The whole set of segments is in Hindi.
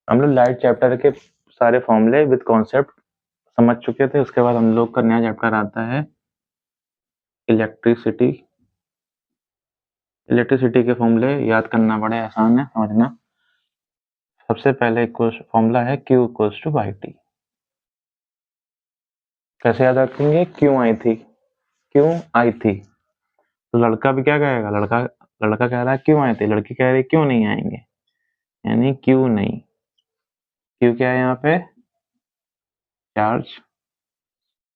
हम लोग लाइट चैप्टर के सारे फॉर्मूले विद कॉन्सेप्ट समझ चुके थे। उसके बाद हम लोग का नया चैप्टर आता है इलेक्ट्रिसिटी। इलेक्ट्रिसिटी के फॉर्मूले याद करना बड़े आसान है, समझना। सबसे पहले फॉर्मूला है Q equals to y t. कैसे याद रखेंगे? क्यों आई थी, क्यों आई थी। तो लड़का भी क्या कहेगा, लड़का कह रहा है क्यों आए थे, लड़की कह रही है क्यों नहीं आएंगे, यानी क्यों नहीं। क्यों क्या है यहाँ पे? चार्ज।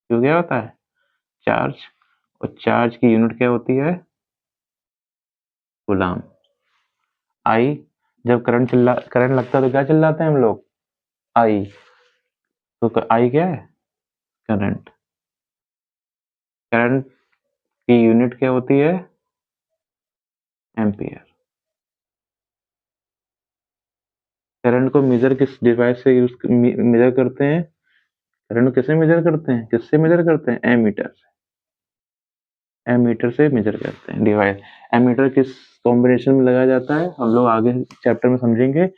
क्यों क्या होता है? चार्ज। और चार्ज की यूनिट क्या होती है? कूलाम। आई, जब करंट लगता है तो क्या चिल्लाते हैं हम लोग? आई। तो आई क्या है? करंट। करंट की यूनिट क्या होती है? एम्पियर। करंट को मेजर किस डिवाइस से मेजर करते हैं? करंट को किससे मेजर करते हैं? किससे मेजर करते हैं? एमीटर से। एमीटर से मेजर करते हैं डिवाइस। एमीटर किस कॉम्बिनेशन में लगाया जाता है, हम लोग आगे चैप्टर में समझेंगे।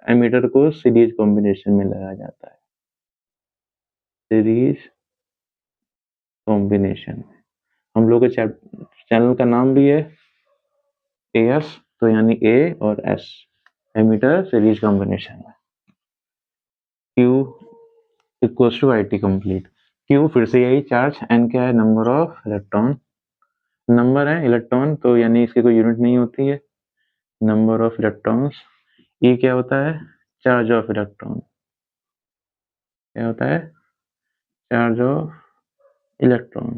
एमीटर को सीरीज कॉम्बिनेशन में लगाया जाता है, सीरीज कॉम्बिनेशन। हम लोग के चैनल का नाम भी है एएस, तो यानी ए और एस, एमीटर सीरीज कॉम्बिनेशन है। Q equals to I T complete. Q फिर से यही चार्ज, एन क्या है? Number of electron. नंबर है इलेक्ट्रॉन तो यानी इसकी कोई यूनिट नहीं होती है, नंबर ऑफ इलेक्ट्रॉन्स। ई क्या होता है? Charge of electron. क्या होता है? Charge of electron.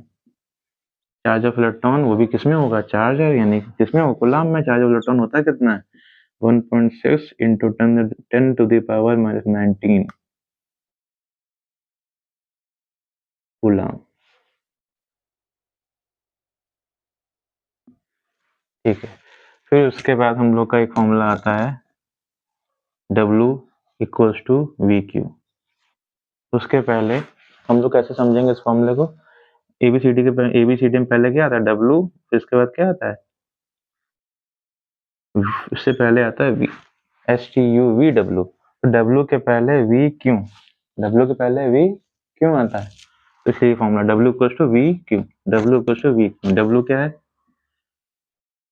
Charge of electron वो भी किसमें होगा? चार्ज है, यानी किसमें होगा? कूलाम में। चार्ज ऑफ इलेक्ट्रॉन होता है कितना है? 1.6 into 10 to the power -19 coulomb. ठीक है। फिर उसके बाद हम लोग का एक फॉर्मूला आता है W equals to V Q. उसके पहले हम लोग कैसे समझेंगे इस फॉर्मूले को? एबीसीडी में पहले क्या आता है? W। फिर इसके बाद क्या आता है? इससे पहले आता है STUVW। तो W के पहले V क्यों, W के पहले V क्यों आता है? तो इसलिए formula W equals to V Q. W equals to V Q. W क्या है?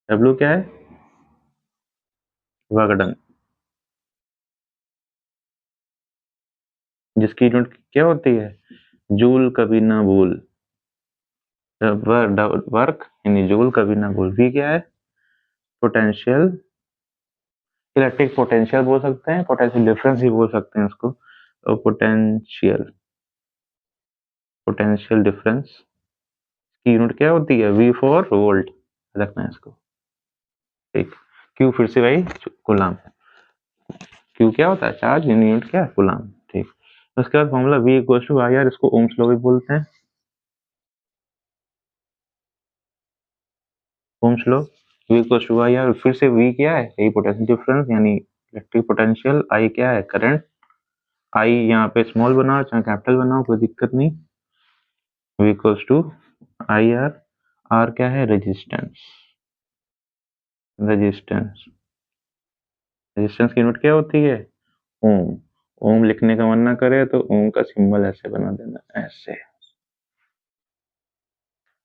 W क्या है? वर्क डन, जिसकी यूनिट क्या होती है? जूल कभी ना भूल। वर्क यानी जूल कभी ना भूल। V क्या है? पोटेंशियल, इलेक्ट्रिक पोटेंशियल बोल सकते हैं, पोटेंशियल डिफरेंस भी बोल सकते हैं उसको। और पोटेंशियल, पोटेंशियल डिफरेंस की यूनिट क्या होती है? V फॉर वोल्ट रखना है इसको। ठीक। Q फिर से वही कूलाम। Q क्या होता है? चार्ज, यूनिट क्या है? कूलाम। ठीक। उसके बाद formula V equals to I R, इसको ओम्स लॉ भी बोलते हैं। Ohm's law. V equals to I R. फिर से V क्या है? यही पोटेंशियल डिफरेंस यानी इलेक्ट्रिक पोटेंशियल। I क्या है? करंट। I यहाँ पे स्मॉल बनाओ चाहे कैपिटल बनाओ कोई दिक्कत नहीं। V equals to I R. R क्या है? रेजिस्टेंस। रेजिस्टेंस, रेजिस्टेंस की यूनिट क्या होती है? ओम। ओम लिखने का मन ना करे तो ओम का सिंबल ऐसे बना देना, ऐसे।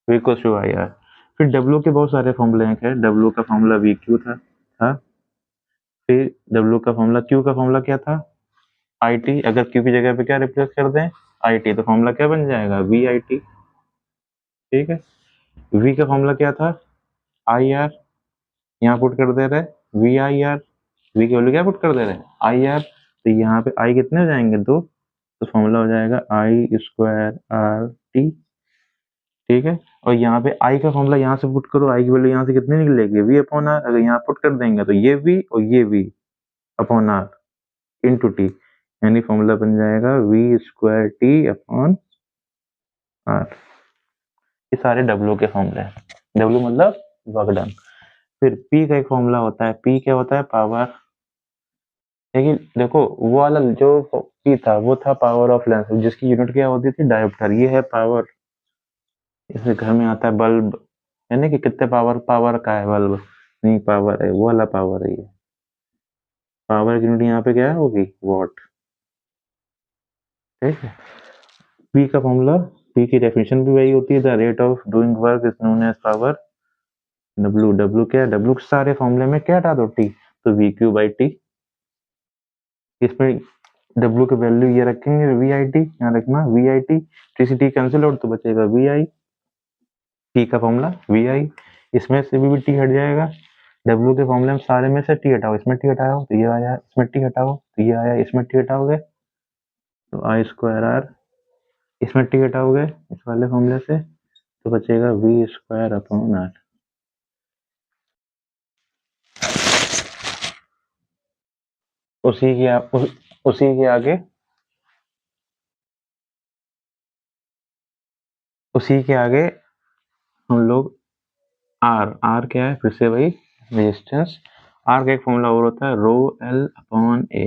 V equals to I R. फिर W के बहुत सारे फॉर्मूले हैं। खैर W का फॉर्मूला V क्यू था। फिर W का फॉर्मूला, Q का फॉर्मूला क्या था? I T. अगर Q की जगह पे क्या रिप्लेस कर दें? आई टी, तो फॉर्मूला क्या बन जाएगा? V I T. ठीक है। V का फॉर्मूला क्या था? I R. यहाँ पुट कर दे रहे वी आई आर। V की वैल्यू क्या पुट कर दे रहे? I R. तो यहाँ पे I कितने हो जाएंगे? 2। तो फॉर्मूला हो जाएगा आई स्क्वायर आर टी। ठीक है। और यहाँ पे I का फॉर्मूला यहाँ से पुट करो, I की वैल्यू यहाँ से कितनी निकलेगी? V upon R. अगर यहाँ पुट कर देंगे तो ये V और ये V upon R into T, यानी फॉर्मूला बन जाएगा V square T upon R. ये सारे W के फॉर्मूले हैं। W मतलब वर्क डन। फिर P का एक फॉर्मूला होता है। P क्या होता है? पावर। लेकिन देखो वो वाला जो P था वो था पावर ऑफ लेंस, जिसकी यूनिट क्या होती थी? डायोप्टर। ये है पावर। जैसे घर में आता है बल्ब, यानी कि कितने पावर का है बल्ब, नहीं पावर है, वो वाला पावर है ये। पावर की यूनिट यहाँ पे क्या होगी, वॉट। ठीक है। पी का फॉर्मूला, पी की डेफिनेशन भी वही होती है, the rate of doing work is known as power. W, W क्या है, डब्ल्यू के सारे फॉर्मूले में क्या हटा दो, टी, तो वी क्यू बाई टी। इसमें डब्ल्यू की वैल्यू ये रखेंगे वी आई टी, यहाँ रखना वी आई टी, टी सी टी कैंसिल आउट तो बचेगा वी आई। टी का फॉर्मूला वी आई, इसमें से भी टी हट जाएगा। डब्ल्यू के फॉर्मूले में सारे में से टी हटाओ, इसमें टी हटाओ तो ये आया, इसमें टी हटाओ तो ये आया, इसमें टी हटाओगे तो आई स्क्वायर आर, इसमें टी हटाओगे इस वाले फॉर्मूले से तो बचेगा वी स्क्वायर अपॉन आर। उसी के आगे, उसी के आगे हम लोग आर, आर क्या है, फिर से वही रेजिस्टेंस। आर का एक फॉर्मूला और होता है रो एल अपॉन ए।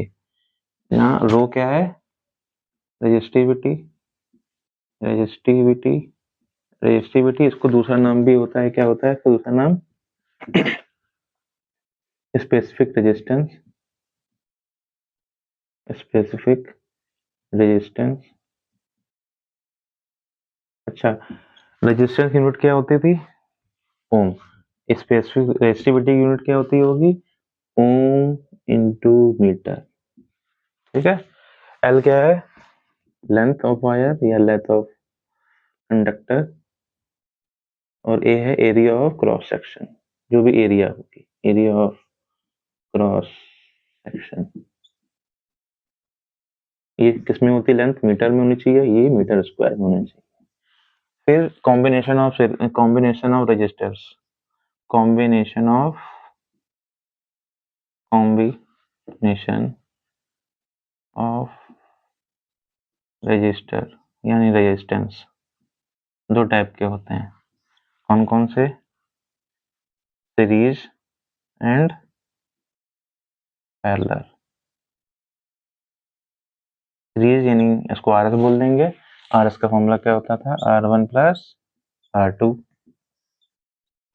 यहाँ रो क्या है, रेजिस्टिविटी, रेजिस्टिविटी, रेजिस्टिविटी, इसको दूसरा नाम भी होता है, क्या होता है इसका दूसरा नाम, स्पेसिफिक रेजिस्टेंस, स्पेसिफिक रेजिस्टेंस। अच्छा, रेजिस्टेंस की यूनिट क्या होती थी, ओम। स्पेसिफिक रेजिस्टिविटी की यूनिट क्या होती होगी, ओम इंटू मीटर। ठीक है। एल क्या है, लेंथ ऑफ वायर या लेंथ ऑफ कंडक्टर, और ए है एरिया ऑफ क्रॉस सेक्शन, जो भी एरिया होगी, एरिया ऑफ क्रॉस सेक्शन। ये किसमें होती है, लेंथ मीटर में होनी चाहिए, ये मीटर स्क्वायर में होनी चाहिए। फिर combination of resistors, combination of, combination of resistor यानी रेजिस्टेंस दो टाइप के होते हैं, कौन कौन से, सीरीज एंड पैरेलल। सीरीज यानी इसको आर एस बोल देंगे, आर एस का फॉर्मूला क्या होता था, R one plus R two.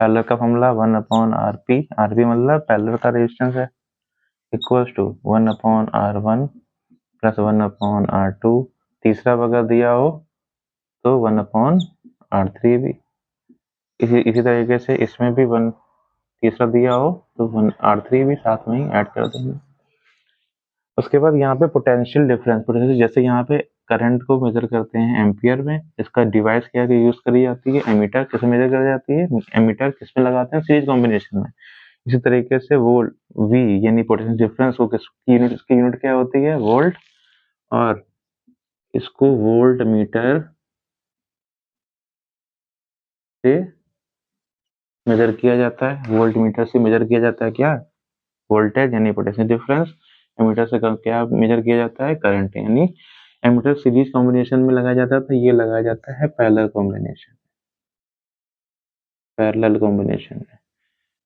Parallel का formula one upon R P, R P मतलब पैरेलल का रेजिस्टेंस है, equals to one upon R one plus one upon R two. तीसरा अगर दिया हो तो वन अपॉन आर थ्री भी। इसी तरीके से इसमें भी वन तीसरा दिया हो तो वन आर थ्री भी साथ में ही ऐड कर देंगे। उसके बाद यहाँ पे पोटेंशियल डिफरेंस, पोटेंशियल जैसे यहाँ पे करंट को मेजर करते हैं एम्पियर में, इसका डिवाइस क्या यूज करी जाती है, एमीटर किसमें मेजर करी जाती है, एमीटर किसमें लगाते हैं, सीरीज कॉम्बिनेशन में। इसी तरीके से वोल्ट, वी यानी पोटेंशियल डिफरेंस को किसकी यूनिट, इसकी यूनिट क्या होती है, वोल्ट, और इसको वोल्ट मीटर से मेजर किया जाता है, वोल्ट मीटर से मेजर किया जाता है क्या, वोल्टेज यानी पोटेंशियल डिफरेंस। एमीटर से क्या मेजर किया जाता है, करंट, यानी एमीटर सीरीज कॉम्बिनेशन में लगाया जाता है तो ये लगाया जाता है पैरेलल कॉम्बिनेशन, पैरेलल कॉम्बिनेशन में,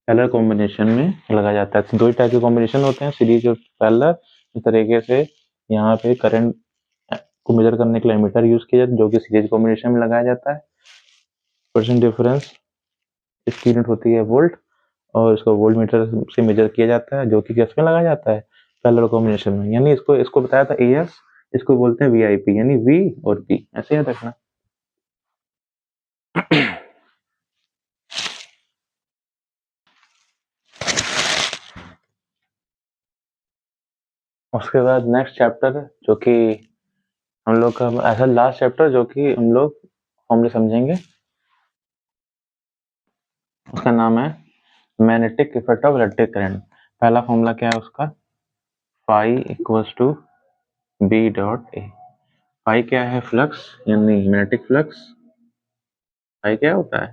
पैरेलल कॉम्बिनेशन में लगाया जाता है। दो ही टाइप के कॉम्बिनेशन होते हैं, सीरीज और पैरेलल। इस तरीके से यहाँ पे करंट को मेजर करने के लिए एमीटर यूज किया जाता है जो कि सीरीज कॉम्बिनेशन में लगाया जाता है। पोटेंशियल डिफरेंस इसकी यूनिट होती है वोल्ट, और इसको वोल्ट मीटर से मेजर किया जाता है जो कि किस में लगाया जाता है, पैरेलल कॉम्बिनेशन में। यानी इसको इसको बताया था एएस, इसको बोलते हैं वीआईपी, यानी वी और पी, ऐसे याद रखना। उसके बाद नेक्स्ट चैप्टर जो कि हम लोग का ऐसा लास्ट चैप्टर जो कि हम लोग फॉर्मूले समझेंगे, उसका नाम है magnetic effect of electric current. पहला फॉर्मूला क्या है उसका, phi equals to B dot A. Phi क्या है, फ्लक्स यानी मैग्नेटिक फ्लक्स। फाई क्या होता है,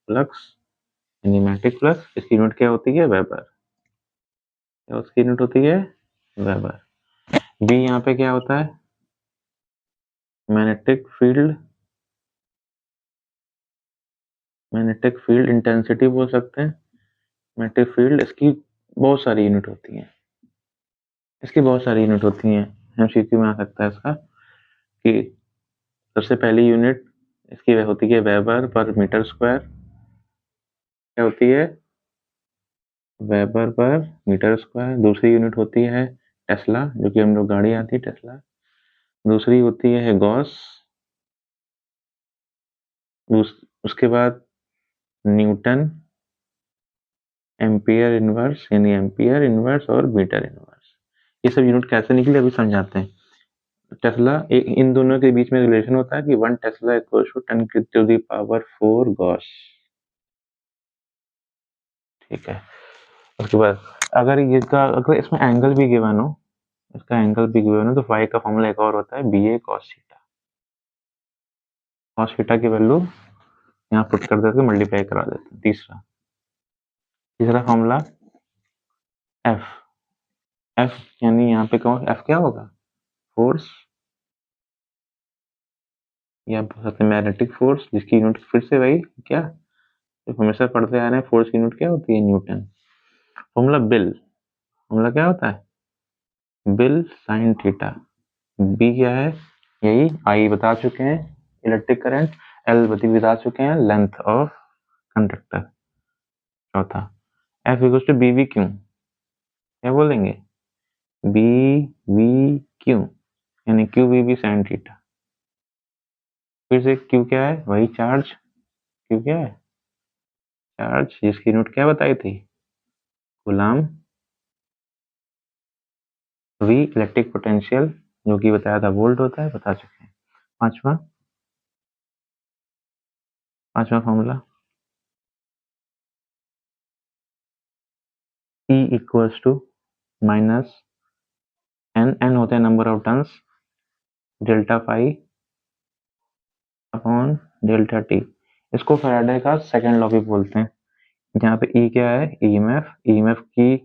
फ्लक्स यानी मैग्नेटिक फ्लक्स। इसकी यूनिट क्या होती है, वेबर, उसकी यूनिट होती है वेबर। बी यहाँ पे क्या होता है, magnetic field, magnetic field intensity बोल सकते हैं। मैग्नेटिक फील्ड, इसकी बहुत सारी यूनिट होती हैं, इसकी बहुत सारी यूनिट होती हैं, एमसीक्यू में आ सकता है इसका, कि सबसे पहली यूनिट इसकी वह होती है वेबर पर मीटर स्क्वायर, क्या होती है, वेबर पर मीटर स्क्वायर। दूसरी यूनिट होती है टेस्ला, जो कि हम लोग गाड़ी आती है टेस्ला। दूसरी होती है गॉस। उसके बाद न्यूटन, एम्पियर इनवर्स यानी एम्पियर इनवर्स और मीटर इनवर्स। ये सब यूनिट कैसे निकले अभी समझाते हैं। टेस्ला, इन दोनों के बीच में रिलेशन होता है कि 1 tesla equals to 10 to the power 4 gauss. ठीक है। उसके बाद अगर इसमें एंगल भी गिवन हो, इसका एंगल भी गिवन हो, तो फाई का फॉर्मूला एक और होता है बी ए कॉस थीटा। कॉस थीटा की वैल्यू यहाँ पुट कर देते मल्टीप्लाई करा देते हैं। तीसरा फॉर्मूला एफ। एफ यानी यहाँ पे कौन एफ क्या होगा, फोर्स या मैग्नेटिक फोर्स, जिसकी यूनिट फिर से वही क्या हमेशा पढ़ते आ रहे हैं, फोर्स की यूनिट क्या होती है, न्यूटन। फॉर्मूला बिल, फॉर्मूला क्या होता है, बिल साइन थीटा। बी क्या है, यही आई बता चुके हैं, इलेक्ट्रिक करंट। एल बता चुके हैं, लेंथ ऑफ कंडक्टर। चौथा F equals to B V Q. क्या बोलेंगे, बी वी क्यू यानी Q V B sine theta. फिर से क्यू क्या है, वही चार्ज। क्यू क्या है, चार्ज, जिसकी यूनिट क्या बताई थी, कूलम। वी इलेक्ट्रिक पोटेंशियल, जो कि बताया था वोल्ट होता है, बता चुके हैं। पांचवा formula E equals to minus N होता है number of turns, delta phi upon delta T. इसको फैराडे का सेकंड लॉ भी बोलते हैं। जहाँ पे ई क्या है, ईएमएफ की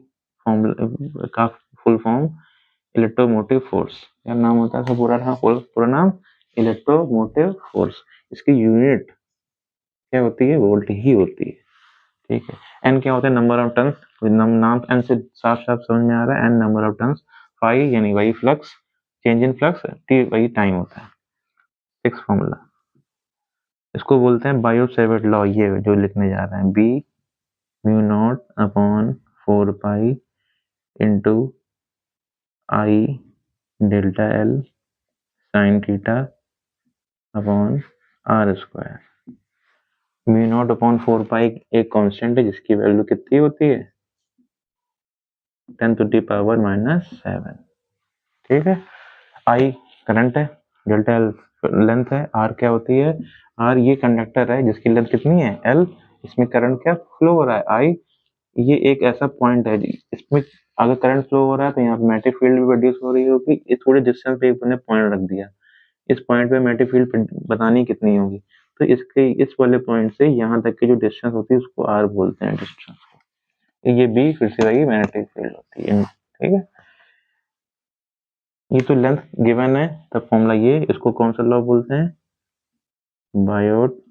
फॉर्मूला का फुल फॉर्म इलेक्ट्रोमोटिव फोर्स। क्या नाम होता है इसका पूरा नाम इलेक्ट्रोमोटिव फोर्स। इसकी यूनिट क्या होती है, वोल्ट ही होती है। ठीक है। एन क्या होता है, नंबर ऑफ टर्न्स। नाम एन से साफ साफ समझ में आ रहा है, N number of turns. Phi यानी वही flux, change in flux. T वही टाइम होता है। सिक्स फॉर्मूला, इसको बोलते हैं बायो सेवर्ट लॉ। ये जो लिखने जा रहे हैं, B mu naught upon 4 pi into I delta L sine theta upon R square. Mu naught upon 4 pi एक कांस्टेंट है, जिसकी वैल्यू कितनी होती है, 10 टू दी पावर -7। ठीक है। आई करंट है, डेल्टा एल लेंथ है, आर क्या होती है, आर ये कंडक्टर है जिसकी लेंथ कितनी है, एल। इसमें करंट क्या फ्लो हो रहा है, आई। ये एक ऐसा पॉइंट है इसमें अगर करंट फ्लो हो रहा है तो यहाँ पे मैग्नेटिक फील्ड भी प्रोड्यूस हो रही होगी। ये थोड़े डिस्टेंस पे मैंने पॉइंट रख दिया, इस पॉइंट पे मैग्नेटिक फील्ड बतानी कितनी होगी, तो इसके इस वाले पॉइंट से यहाँ तक की जो डिस्टेंस होती है उसको आर बोलते हैं, डिस्टेंस को। ये बी फिर से वही मैग्नेटिक फील्ड होती है। ठीक है, ये तो लेंथ गिवन है, तब फॉर्मूला ये, इसको कौन सा लॉ बोलते हैं, बायोट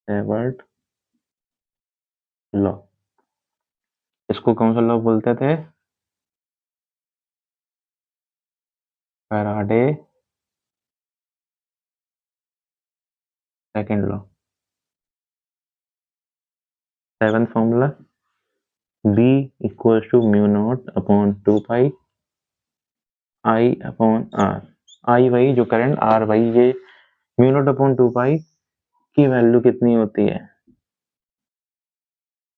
सेवर्ट लॉ। इसको कौन सा लॉ बोलते थे, Faraday second law. Seventh formula B equals to mu naught upon 2 pi I upon R. I वही जो करंट, आर वही ये म्यू नॉट अपॉन 2 पाई की वैल्यू कितनी होती है,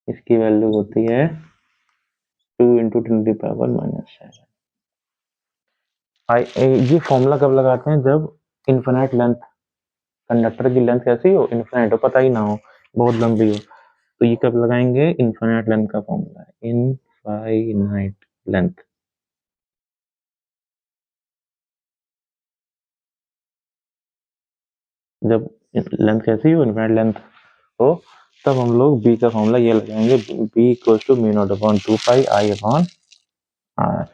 इसकी वैल्यू होती है 2 इंटू 10 की पावर -7। ये फॉर्मूला कब लगाते हैं, जब इन्फिनिट लेंथ, कंडक्टर की लेंथ कैसी हो, इन्फिनिट हो, पता ही ना हो, बहुत लंबी हो, तो ये कब लगाएंगे, इन्फिनिट लेंथ का फॉर्मूला है, इनफाइनाइट लेंथ। जब लेंथ कैसी हो, इन्फिनिट लेंथ हो, तब हम लोग बी का फॉर्मूला ये लगाएंगे, B equals to mu naught upon 2 pi I upon are.